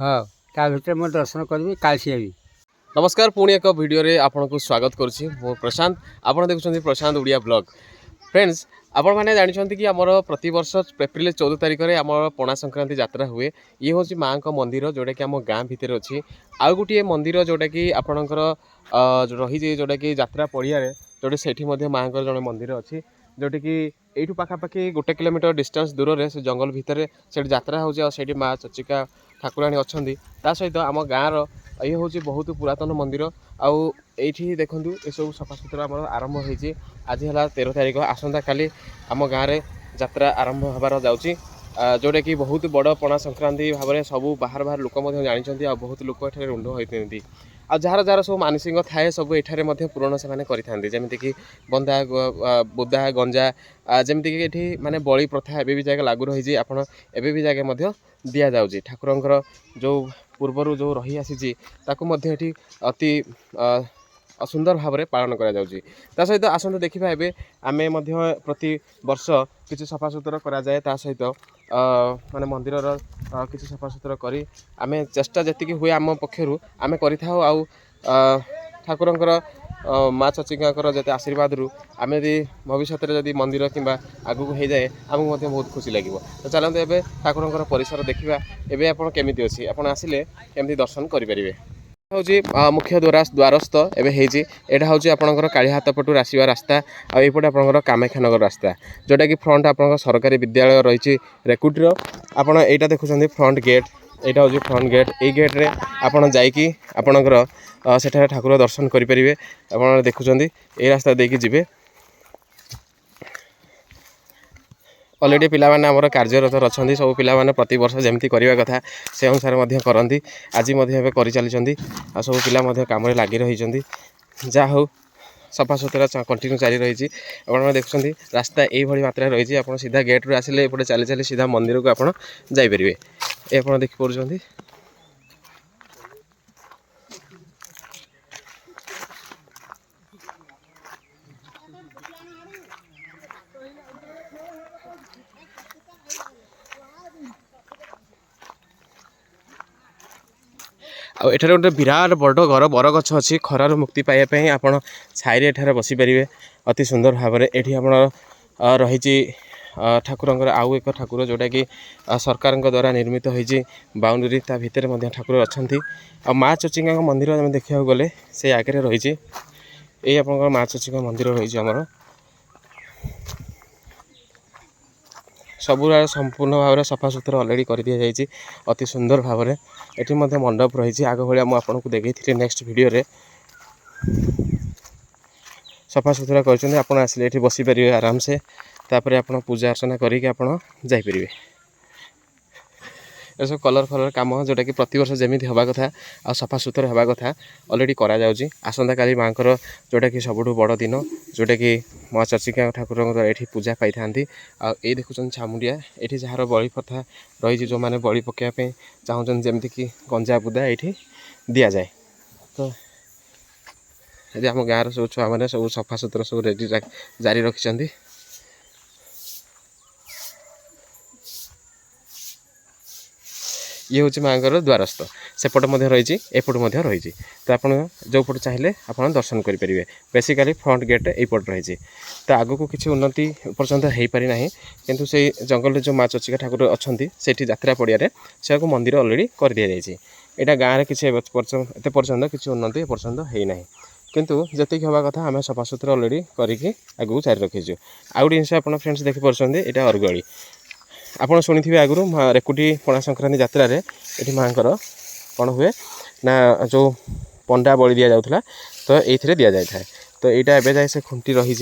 हाँ ता भीतर मैं दर्शन करी काशी भी। नमस्कार पुणी एक वीडियो रे आपको स्वागत करुच्ची मो प्रशांत आप देखुं प्रशांत ओडिया ब्लॉग फ्रेंड्स आपण मैंने जानते कि आमर प्रति वर्ष एप्रिल 14 तारिख में आम पणा संक्रांति यात्रा हुए ये हूँ माँ का मंदिर जोटा कि आम गाँ भितर अच्छी आउ गोटे मंदिर जोटा कि आपणकर रही जोटा कि यात्रा पड़िया जोटे से माँ का जड़े मंदिर अच्छी जोटा कि यू पाखापाखि 1 किलोमीटर डिस्टेंस दूर से जंगल भितर से यात्रा होती माँ चचिका ठाकुराणी अच्छा ता सहित आम गाँव ये हूँ बहुत पुरातन मंदिर आउ ये देखूँ ये सब सफासुतरा आम आरंभ होती आज है 13 तारिख आसंता काली आम गाँव में यात्रा आरंभ होबार जाऊँगी जोटा कि बहुत बड़ पणा संक्रांति भाव में सब बाहर बाहर लोक जानते आ बहुत लोक ये रुंड होती आ जार जार सब मानसिक थाए सब ये पूरण से करें जमीक बंदा बुदा गंजा जमीक ये माने बलि प्रथा एवं जगह लागू रही आपड़ एवं जगह दि जाऊँगी ठाकुर जो पूर्वर जो रही आसी अति सुंदर भाव में पालन करा सहित आसत देखा एवं आम प्रति वर्ष किसी सफासुतर कराए सहित माने मंदिर किसी सफासुतर करी आम चेष्टा जी हुए आम पक्षर आम कर ठाकुर माँ चचिका जैसे आशीर्वाद रू आम यदि भविष्य में मंदिर कि आगू हो जाए आमको बहुत खुशी लगे तो चलते एवं ठाकुर परिसर देखा एवं आप केमी अच्छी आप आसिले केमती दर्शन करेंगे हूँ मुख्य द्वारस्थ एवं यहाँ हूँ आपंकर कालीहात पटू आसवा रास्ता आईपटे आपंकर कामाख्यानगर रास्ता जोटा कि फ्रंट आप सरकारी विद्यालय रही रेकुटर आप यहाँ देखुं फ्रंट गेट यहाँ हूँ फ्रंट गेट ये गेट्रे आपड़ जापणकर सेठारे ठाकुर दर्शन करेंगे आप देखुं ये रास्ता देकी जी अलरेडी पिलाने आमर कार्यरत अच्छा सब पिलाने प्रति वर्ष जमी करवा कथा से अनुसार करती आज कर चली सब पिला कम लगी रही जा हो सफा सुतरा कंटिन्यू जारी रही आप देखुं रास्ता यही मात्रा रही आप सीधा गेट रू आसिले एपटे चली चली सीधा मंदिर को आप जापर ये आप देखिपुर आठार गोटे विराट बड़ घर बरगछ अच्छी खरार मुक्ति पाइबापी आप छाई एठार बसीपारे अति सुंदर भाव में ये आप रही ठाकुर आउ एक ठाकुर जोटा कि सरकार द्वारा निर्मित होती बाउंड्री ता भितर ठाकुर अच्छा माँ चचिका मंदिर देखा गले से आगे रही ये आप माँ चचिका मंदिर रही आमर सबुरा संपूर्ण भाव में सफा सुतरा अलरेडी कर दि जाइए अति सुंदर भाव में ये मंडप रही आग भाया मुझे देखी नेक्स्ट वीडियो रे सफा सुतरा कर आसिले ये बसीपारे आराम से तापर आप पूजा अर्चना करें ये सब कलर फलर कम जोटा कि प्रति वर्ष जमी हवा कथा आ सफा सुतरा हवा कथा अलरेडी करा आसंता काली माँ जोटा कि सबुठ बड़ दिन जोटा कि माँ चचिका ठाकुर ये पूजा पाई था ये देखुं छामुंडिया ये जार बलि प्रथा रही जो मैंने बलि पकड़ापी चाहूँ जमीक कि गंजा बुदा ये दि जाए तो ये आम गाँव सब छुआ मैंने सब सफा सुतरा सब रेडी जारी रखिंट ये हूँ माँ द्वारस्थ सेपट रही एपट रही तो आप जो पट चाहिए आप दर्शन करेंगे बेसिकाली फ्रंट गेट यपट रही तो आग को किसी उन्नति पर्यंत हो पारिना किंतु से जंगल जो माँ चचिका ठाकुर अच्छा से यात्रा पड़िया से मंदिर अलरेडी कर दि जाए यहाँ गाँव में किसी एत पर्यंत किसी उन्नति पर्यंत होना किंतु जी हवा कथा आम सफा सुतरा अलरेडी करके आगू जारी रखीचु आउ गोटे जिन आप फ्रेंड्स देखिपुर यहाँ अरगली आपड़ शुणी आगु रेकुटी पणा संक्रांति यात्रा ये माँ कौन हुए ना जो पंडा बलि दि जाऊला तो ये दि जाए तो यहाँ एवं जाए से खुंटी रही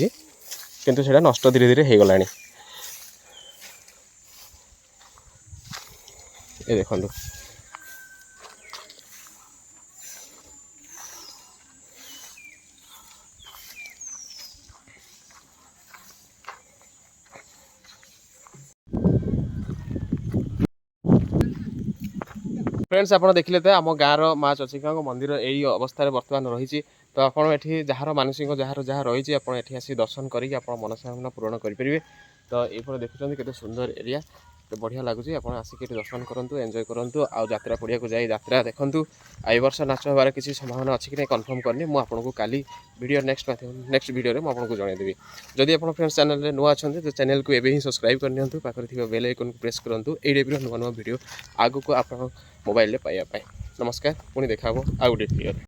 किंतु से नष्ट धीरे धीरे हो गला ये देखो फ्रेंड्स आप देखिले तो आम गाँव माँ चचिका मंदिर यही अवस्था बर्तमान रही तो आपड़ी जार मानसिक जार जहाँ रही आपड़ी आसी दर्शन करके मनोकामना पूरण करेंगे तो ये देखुं केते सुंदर एरिया तो बढ़िया लगुच आप आसिक दर्शन करूँ एंजय करूँ आउ यात्रा पड़िया को जाई यात्रा देखूँ आई वर्ष नाच हबार किसी संभावना अच्छी कि नहीं कन्फर्म करनी मुझे काली वीडियो नेक्स्ट वीडियो मुझे जनईदेवी जदि आप फ्रेंड्स चैनल नुआ अच्छा तो चैनल को एवं ही सब्सक्राइब करनी पाखे बेल आइकन को प्रेस करूँ यही टाइप नुआ नुआ वीडियो आगू को आप मोबाइल पाइबा नमस्कार पुणी देखा आउ गोटे वीडियो।